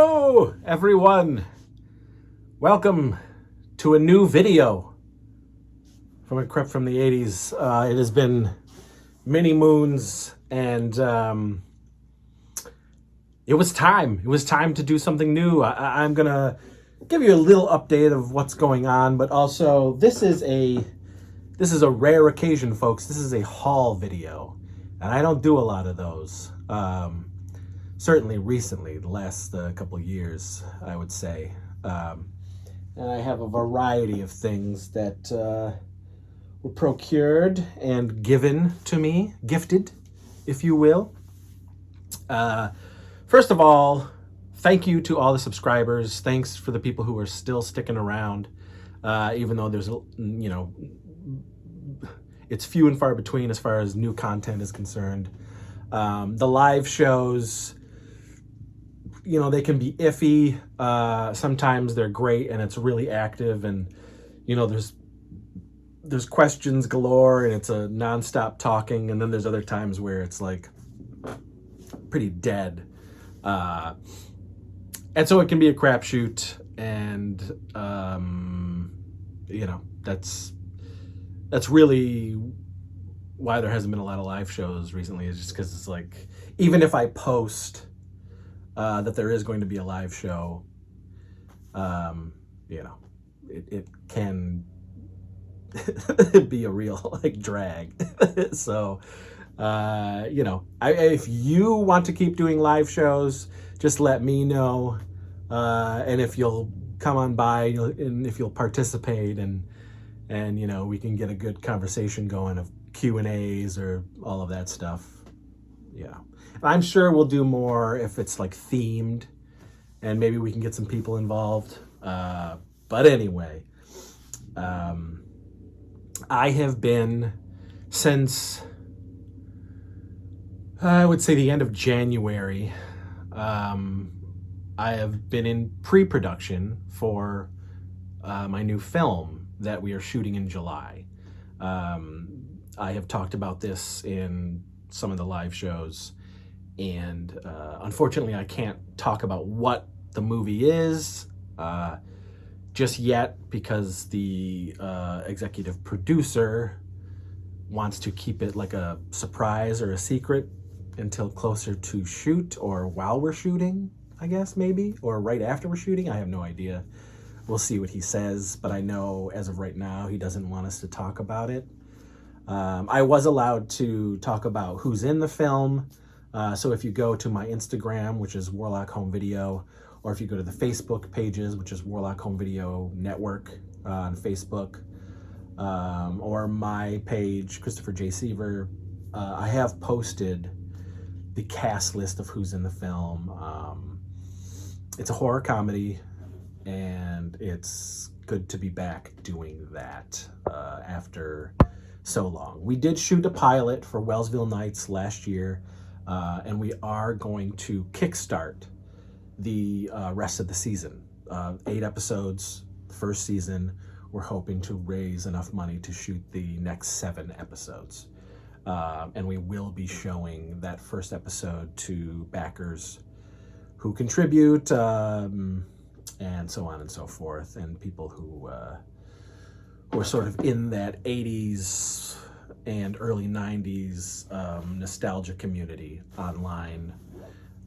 Hello, everyone. Welcome to a new video from a clip from the 80s. It has been many moons, and it was time. It was time to do something new. I'm going to give you a little update of what's going on, but also this is a rare occasion, folks. This is a haul video, and I don't do a lot of those. Certainly recently, the last couple of years, I would say. And I have a variety of things that were procured and given to me, gifted, if you will. First of all, thank you to all the subscribers. Thanks for the people who are still sticking around, even though there's, it's few and far between as far as new content is concerned. The live shows, they can be iffy. Sometimes they're great and it's really active, and there's questions galore and it's a nonstop talking. And then there's other times where it's like pretty dead. And so it can be a crapshoot, and that's really why there hasn't been a lot of live shows recently, is just because it's like, even if I post that there is going to be a live show, it can be a real drag. So, if you want to keep doing live shows, just let me know, and if you'll come on by, and if you'll participate, and we can get a good conversation going of Q&As or all of that stuff. Yeah. I'm sure we'll do more if it's themed, and maybe we can get some people involved. But anyway, I have been, since I would say the end of January, I have been in pre-production for my new film that we are shooting in July. I have talked about this in some of the live shows, and unfortunately I can't talk about what the movie is just yet, because the executive producer wants to keep it like a surprise or a secret until closer to shoot, or while we're shooting, I guess, maybe, or right after we're shooting. I have no idea. We'll see what he says, but I know as of right now he doesn't want us to talk about it. I was allowed to talk about who's in the film. So if you go to my Instagram, which is Warlock Home Video, or if you go to the Facebook pages, which is Warlock Home Video Network on Facebook, or my page, Christopher J. Seaver, I have posted the cast list of who's in the film. It's a horror comedy, and it's good to be back doing that after so long. We did shoot a pilot for Wellsville Nights last year, and we are going to kickstart the rest of the season. 8 episodes, the first season. We're hoping to raise enough money to shoot the next 7 episodes. And we will be showing that first episode to backers who contribute, and so on and so forth, and people who are sort of in that 80s and early 90s nostalgia community online.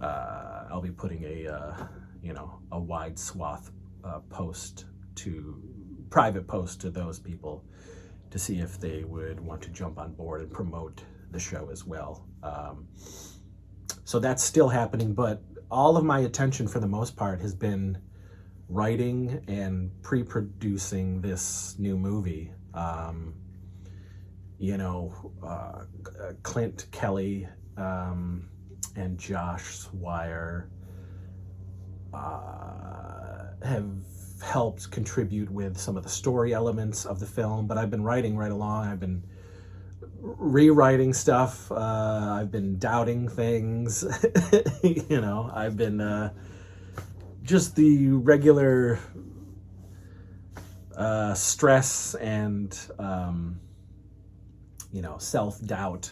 I'll be putting a wide swath private post to those people to see if they would want to jump on board and promote the show as well. So that's still happening, but all of my attention for the most part has been writing and pre-producing this new movie. Clint Kelly and Josh Swire have helped contribute with some of the story elements of the film, but I've been writing right along. I've been rewriting stuff. I've been doubting things. I've been just the regular stress and self-doubt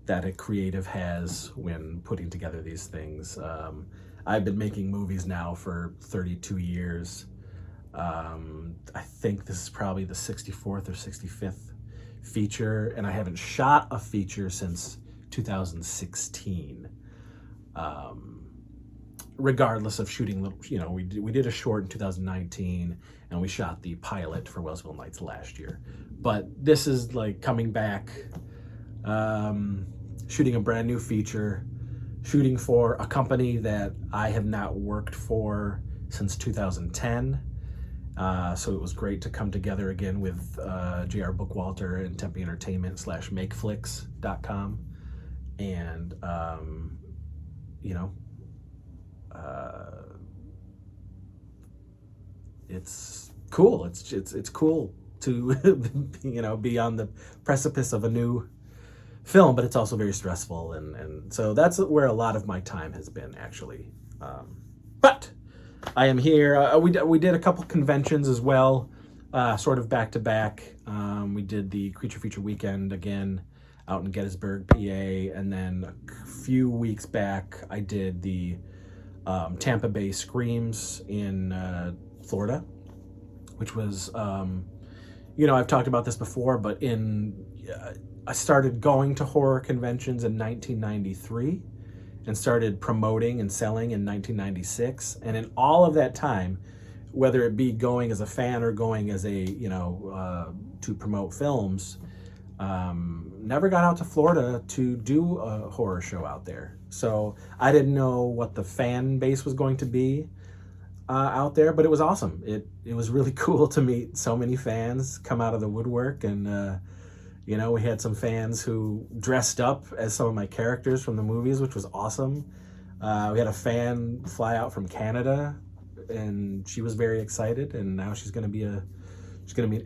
that a creative has when putting together these things. I've been making movies now for 32 years. I think this is probably the 64th or 65th feature, and I haven't shot a feature since 2016. Regardless of shooting, we did a short in 2019, and we shot the pilot for Wellsville Nights last year. But this is like coming back, shooting a brand new feature, shooting for a company that I have not worked for since 2010. So it was great to come together again with J.R. Bookwalter and Tempe Entertainment / makeflix.com. And, it's cool. It's cool to, be on the precipice of a new film, but it's also very stressful. And so that's where a lot of my time has been, actually. But I am here. We did a couple conventions as well, sort of back to back. We did the Creature Feature Weekend again out in Gettysburg, PA, and then a few weeks back I did the Tampa Bay Screams in Florida, which was, I've talked about this before, but I started going to horror conventions in 1993. And started promoting and selling in 1996. And in all of that time, whether it be going as a fan or going as to promote films, never got out to Florida to do a horror show out there. So I didn't know what the fan base was going to be out there, but it was awesome. It was really cool to meet so many fans come out of the woodwork, and we had some fans who dressed up as some of my characters from the movies, which was awesome. We had a fan fly out from Canada, and she was very excited. And now she's going to be an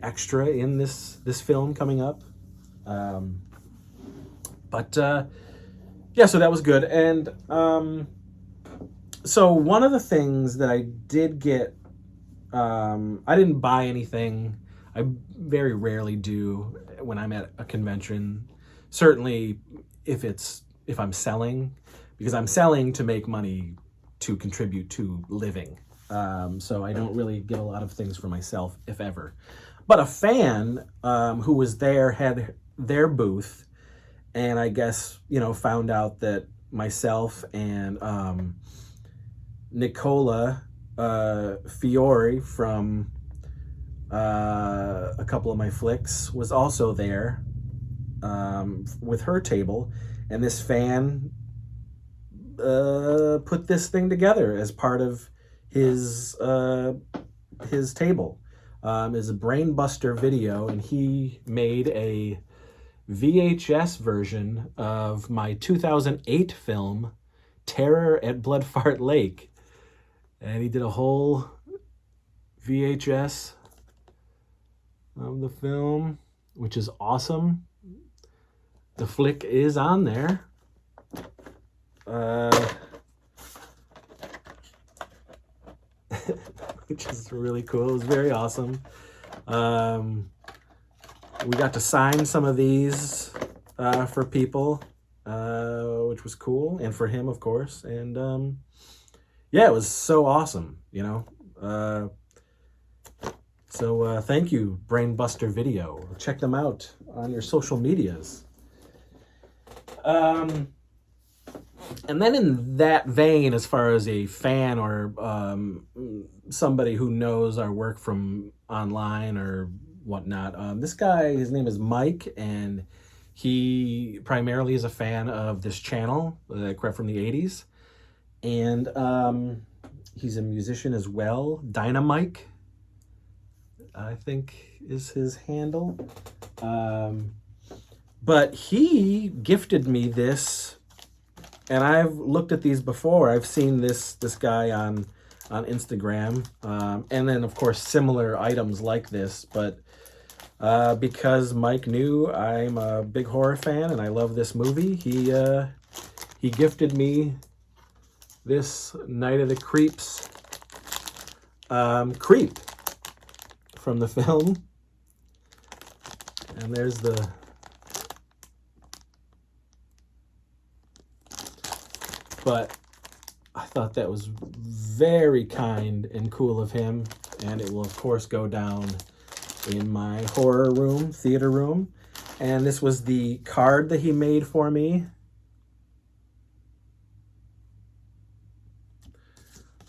extra in this film coming up. So that was good. And so one of the things that I did get, I didn't buy anything. I very rarely do when I'm at a convention. Certainly if I'm selling, because I'm selling to make money to contribute to living. So I don't really get a lot of things for myself, if ever. But a fan who was there had their booth, and I guess, found out that myself and Nicola Fiore from a couple of my flicks was also there with her table, and this fan put this thing together as part of his table. Is a Brainbuster video, and he made a VHS version of my 2008 film Terror at Bloodfart Lake, and he did a whole VHS of the film, which is awesome. The flick is on there. Which is really cool. It was very awesome. We got to sign some of these for people, which was cool, and for him, of course. And it was so awesome, So thank you, Brainbuster Video. Check them out on your social medias. And then in that vein, as far as a fan or somebody who knows our work from online or whatnot, this guy, his name is Mike, and he primarily is a fan of this channel, Crap from the 80s. And he's a musician as well. Dynamike, I think, is his handle. But he gifted me this, and I've looked at these before. I've seen this guy on Instagram, and then of course similar items like this. But because Mike knew I'm a big horror fan and I love this movie, he gifted me this Night of the Creeps creep from the film. And there's the but I thought that was very kind and cool of him, and it will of course go down in my horror room, theater room. And this was the card that he made for me.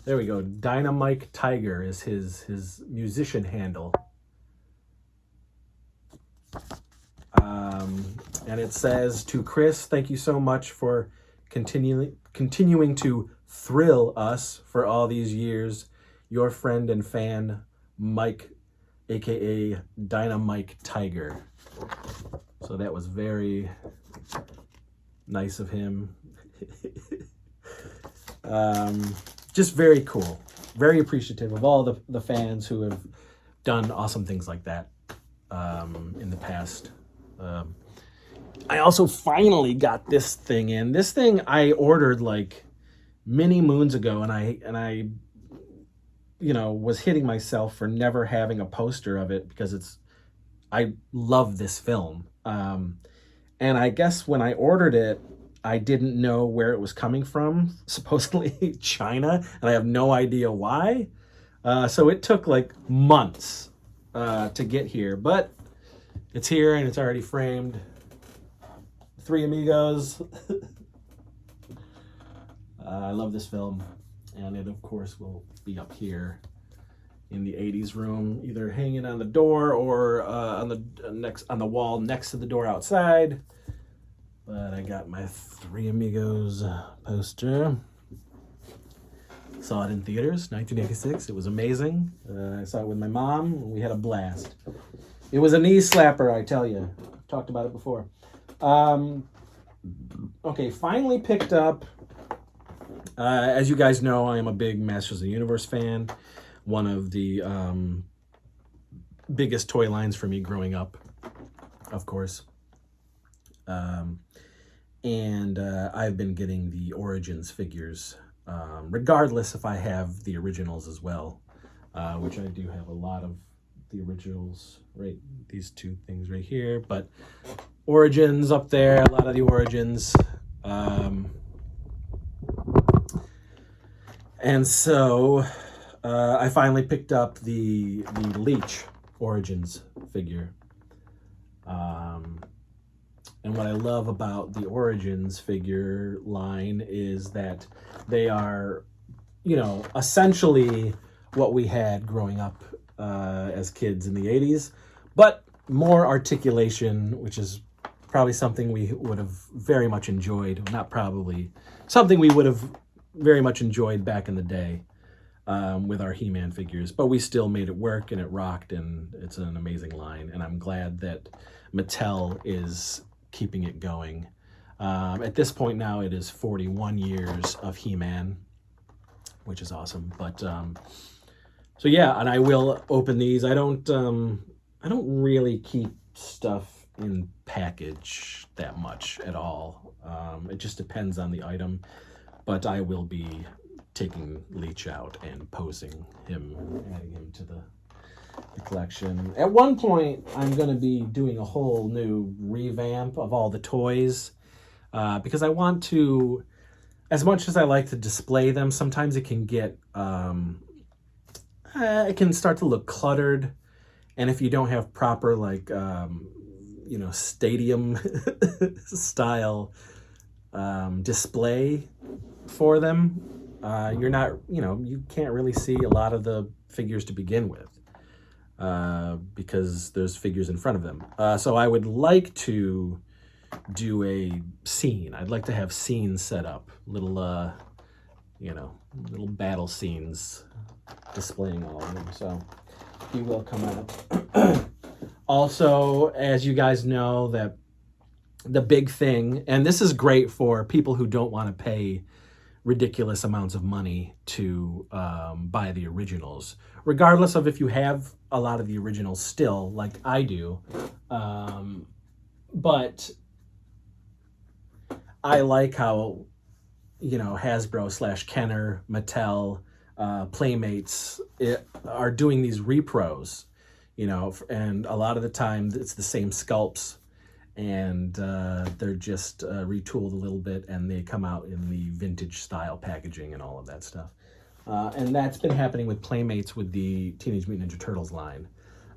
There we go. Dynamite Tiger is his musician handle. And it says, to Chris, thank you so much for continuing to thrill us for all these years. Your friend and fan, Mike, aka Dynamite Tiger. So that was very nice of him. Just very cool. Very appreciative of all the fans who have done awesome things like that in the past. I also finally got this thing in. This thing I ordered like many moons ago, and I was hitting myself for never having a poster of it because I love this film. And I guess when I ordered it, I didn't know where it was coming from, supposedly China, and I have no idea why. So it took like months to get here, but it's here and it's already framed. Three Amigos. I love this film, and it of course will be up here in the 80s room, either hanging on the door or on the wall next to the door outside. But I got my Three Amigos poster. Saw it in theaters, 1986. It was amazing. I saw it with my mom, and we had a blast. It was a knee slapper, I tell you. I've talked about it before. Okay, finally picked up. As you guys know, I am a big Masters of the Universe fan. One of the biggest toy lines for me growing up, of course. And I've been getting the Origins figures, regardless if I have the originals as well, which I do have a lot of the originals, right? These two things right here, but Origins up there, a lot of the Origins. And so I finally picked up the Leech Origins figure. And what I love about the Origins figure line is that they are, essentially what we had growing up as kids in the 80s, but more articulation, which is probably something we would have very much enjoyed. Not probably, something we would have very much enjoyed back in the day with our He-Man figures, but we still made it work and it rocked, and it's an amazing line, and I'm glad that Mattel is keeping it going. At this point now, it is 41 years of He-Man, which is awesome. But so yeah, and I will open these. I don't really keep stuff in package that much at all. It just depends on the item. But I will be taking Leech out and posing him, adding him to the collection. At one point, I'm going to be doing a whole new revamp of all the toys because I want to, as much as I like to display them, sometimes it can get, it can start to look cluttered. And if you don't have proper, like, stadium style display for them, you're not, you can't really see a lot of the figures to begin with. Because there's figures in front of them. So I would like to do a scene. I'd like to have scenes set up, little battle scenes displaying all of them. So he will come out. Also, as you guys know, that the big thing, and this is great for people who don't want to pay ridiculous amounts of money to buy the originals, regardless of if you have a lot of the originals still, like I do. But I like how, Hasbro / Kenner, Mattel, Playmates are doing these repros, and a lot of the time it's the same sculpts and they're just retooled a little bit, and they come out in the vintage style packaging and all of that stuff. And that's been happening with Playmates with the Teenage Mutant Ninja Turtles line.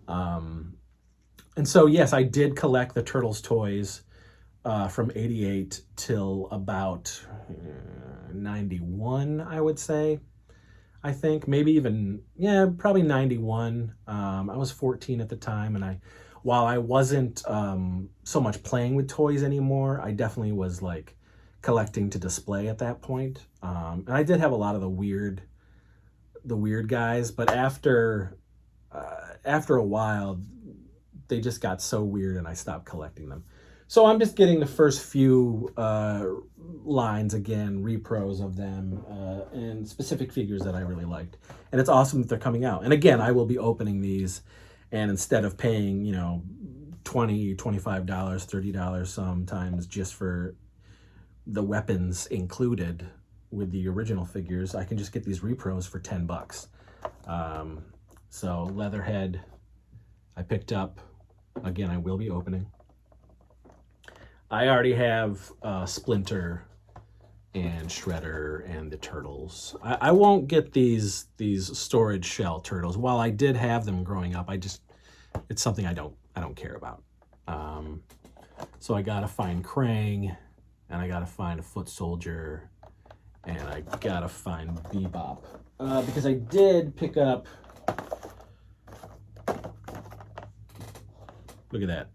And so, yes, I did collect the Turtles toys from 88 till about 91, I would say. I think maybe even, yeah, probably 91. I was 14 at the time, and while I wasn't so much playing with toys anymore, I definitely was like collecting to display at that point. And I did have a lot of the weird guys, but after a while, they just got so weird, and I stopped collecting them. So I'm just getting the first few lines again, repros of them, and specific figures that I really liked. And it's awesome that they're coming out. And again, I will be opening these, and instead of paying, $20, $25, $30 sometimes just for the weapons included with the original figures, I can just get these repros for $10. So Leatherhead, I picked up. Again, I will be opening. I already have Splinter and Shredder and the Turtles. I won't get these storage shell turtles. While I did have them growing up, it's something I don't care about. So I gotta find Krang, and I gotta find a Foot Soldier, and I gotta find Bebop, because I did pick up. Look at that.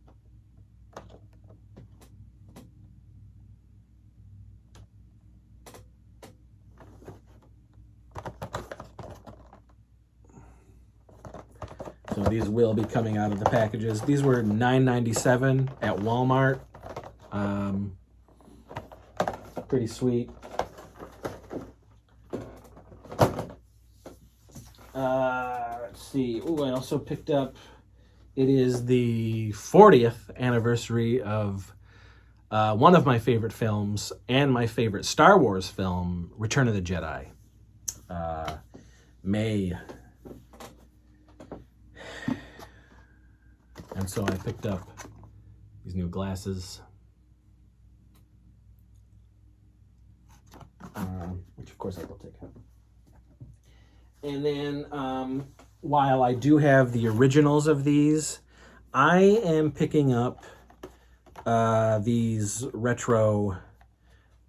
So these will be coming out of the packages. These were $9.97 at Walmart. Pretty sweet. Let's see. Ooh, I also picked up, it is the 40th anniversary of one of my favorite films and my favorite Star Wars film, Return of the Jedi. May. And so I picked up these new glasses, which of course I will take out. And then while I do have the originals of these, I am picking up these retro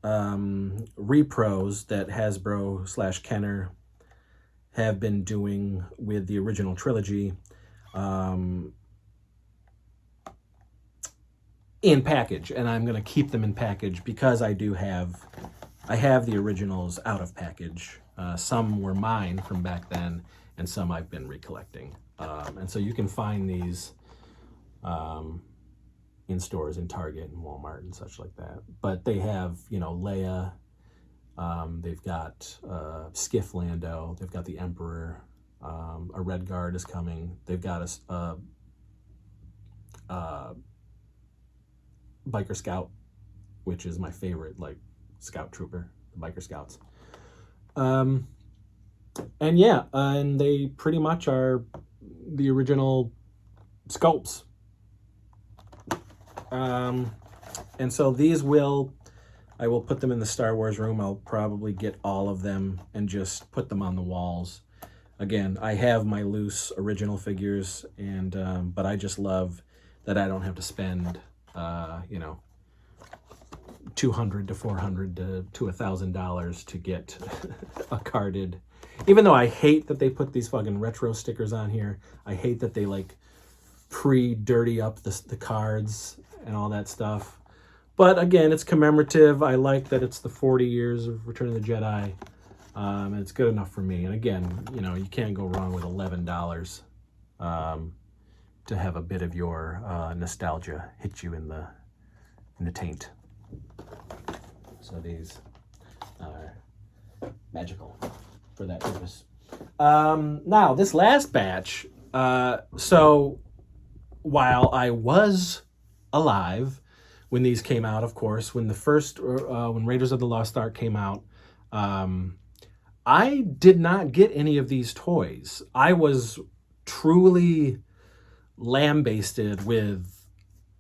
repros that Hasbro / Kenner have been doing with the original trilogy. In package, and I'm going to keep them in package because I have the originals out of package. Some were mine from back then, and some I've been recollecting. And so you can find these in stores in Target and Walmart and such like that. But they have, Leia. They've got Skiff Lando. They've got the Emperor. A Red Guard is coming. They've got a Biker Scout, which is my favorite, Scout Trooper, the Biker Scouts. And yeah, and they pretty much are the original sculpts. And so I will put them in the Star Wars room. I'll probably get all of them and just put them on the walls. Again, I have my loose original figures, and but I just love that I don't have to spend $200 to $400 to $1,000 to get a carded. Even though I hate that they put these fucking retro stickers on here, I hate that they pre-dirty up the cards and all that stuff. But again, it's commemorative. I like that it's the 40 years of Return of the Jedi, and it's good enough for me. And again, you can't go wrong with $11 to have a bit of your nostalgia hit you in the taint. So these are magical for that purpose. Now, this last batch, so while I was alive when these came out, of course, when when Raiders of the Lost Ark came out, I did not get any of these toys. I was truly lambasted with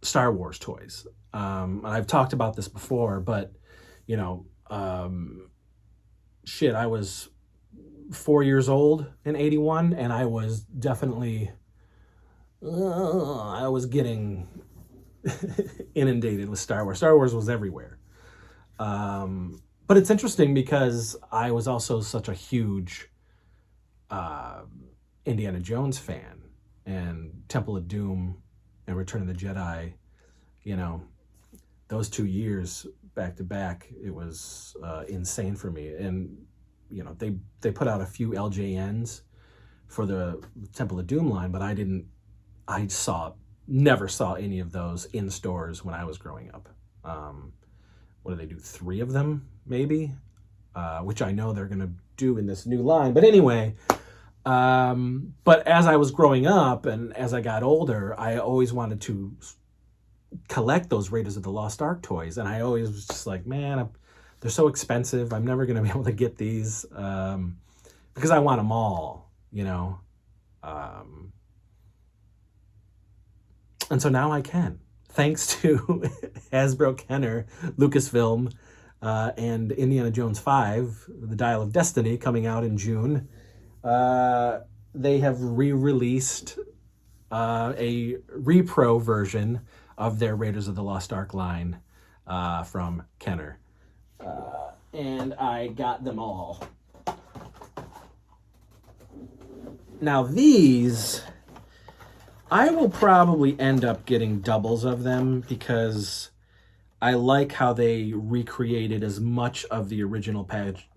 Star Wars toys. And I've talked about this before, but you know, shit, I was 4 years old in '81, and I was definitely I was getting inundated with Star Wars. Star Wars was everywhere. But it's interesting because I was also such a huge uh, Indiana Jones fan, and Temple of Doom and Return of the Jedi. You know, those 2 years back to back, it was insane for me. And you know, they put out a few LJNs for the Temple of Doom line, but I never saw any of those in stores when I was growing up. What do they do? 3 of them, maybe, which I know they're going to do in this new line. But anyway, but as I was growing up and as I got older, I always wanted to collect those Raiders of the Lost Ark toys. And I always was just like, man, they're so expensive. I'm never going to be able to get these because I want them all, you know. And so now I can, thanks to Hasbro, Kenner, Lucasfilm, and Indiana Jones 5, The Dial of Destiny, coming out in June. They have re-released a repro version of their Raiders of the Lost Ark line from Kenner. And I got them all. Now these, I will probably end up getting doubles of them because I like how they recreated as much of the original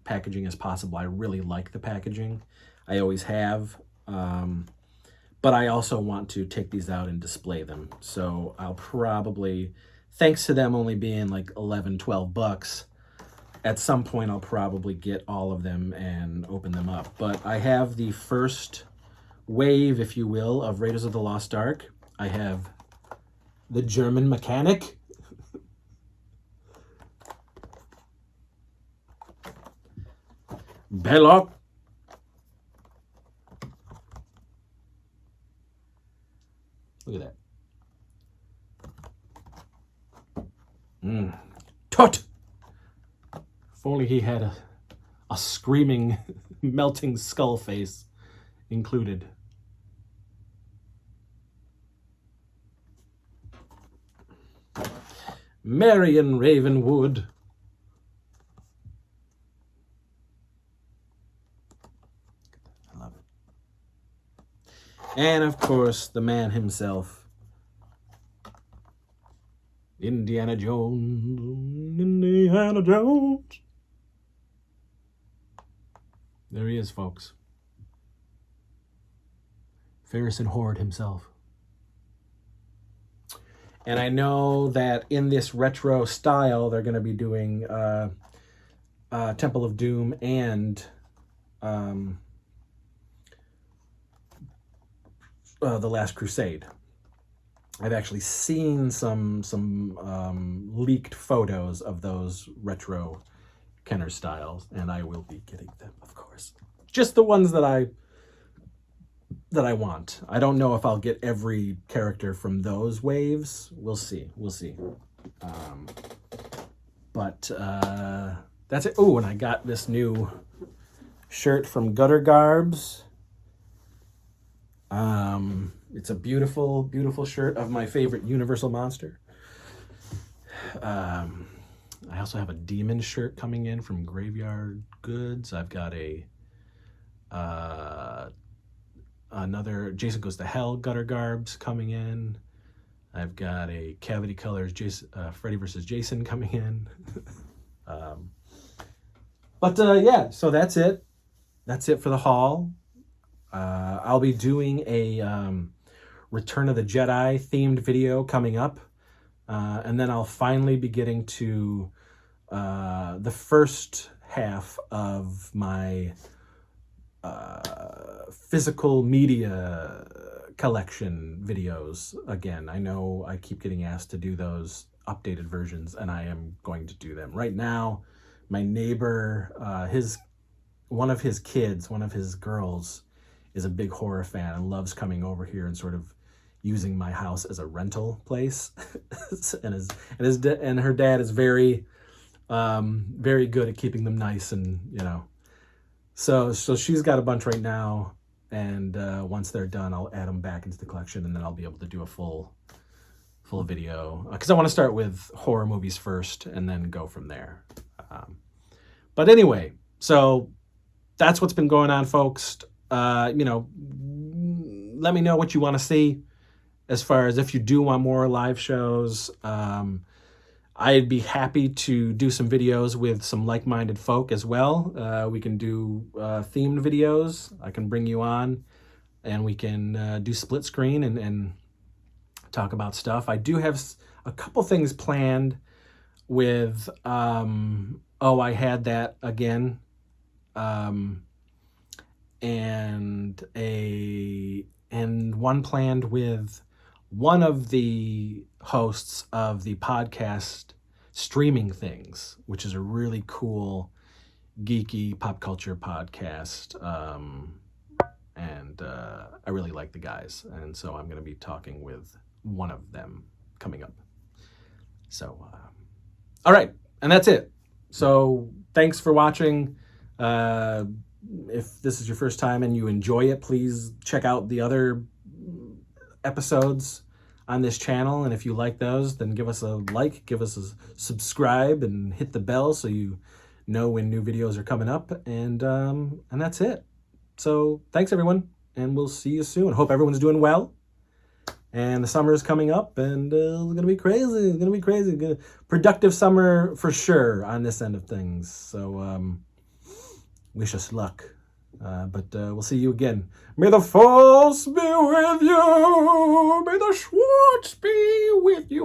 packaging as possible. I really like the packaging. I always have. But I also want to take these out and display them. So I'll probably, thanks to them only being like 11, 12 bucks, at some point I'll probably get all of them and open them up. But I have the first wave, if you will, of Raiders of the Lost Ark. I have the German mechanic. Belloc. Look at that. Tut! If only he had a screaming, melting skull face included. Marion Ravenwood. I love it. And of course, the man himself, Indiana Jones. Indiana Jones. There he is, folks. Harrison Horde himself. And I know that in this retro style, they're going to be doing Temple of Doom and The Last Crusade. I've actually seen some leaked photos of those retro Kenner styles, and I will be getting them, of course. Just the ones that I want. I don't know if I'll get every character from those waves. We'll see. But that's it. Oh, and I got this new shirt from Gutter Garbs. It's a beautiful, beautiful shirt of my favorite Universal monster. I also have a demon shirt coming in from Graveyard Goods. I've got another Jason Goes to Hell Gutter Garbs coming in. I've got a Cavity Colors Freddy vs. Jason coming in. Yeah, so that's it. That's it for the haul. I'll be doing a Return of the Jedi themed video coming up. And then I'll finally be getting to the first half of my physical media collection videos again. I know I keep getting asked to do those updated versions, and I am going to do them. Right now, my neighbor, one of his girls, is a big horror fan and loves coming over here and sort of, using my house as a rental place. And her dad is very very good at keeping them nice, and so she's got a bunch right now, and once they're done, I'll add them back into the collection, and then I'll be able to do a full video, because I want to start with horror movies first and then go from there. But anyway, so that's what's been going on, folks. Let me know what you want to see, as far as if you do want more live shows. I'd be happy to do some videos with some like-minded folk as well. We can do themed videos. I can bring you on, and we can do split screen and talk about stuff. I do have a couple things planned with Oh, I Had That Again, and one planned with one of the hosts of the podcast Streaming Things, which is a really cool geeky pop culture podcast, and I really like the guys, and so I'm going to be talking with one of them coming up. So all right, and that's it. So thanks for watching. If this is your first time and you enjoy it, please check out the other episodes on this channel, and if you like those, then give us a like, give us a subscribe, and hit the bell so you know when new videos are coming up, and that's it. So thanks everyone, and we'll see you soon. Hope everyone's doing well, and the summer is coming up, and it's gonna be crazy. It's gonna be crazy. Productive summer for sure on this end of things. So wish us luck. But we'll see you again. May the force be with you. May the Schwartz be with you.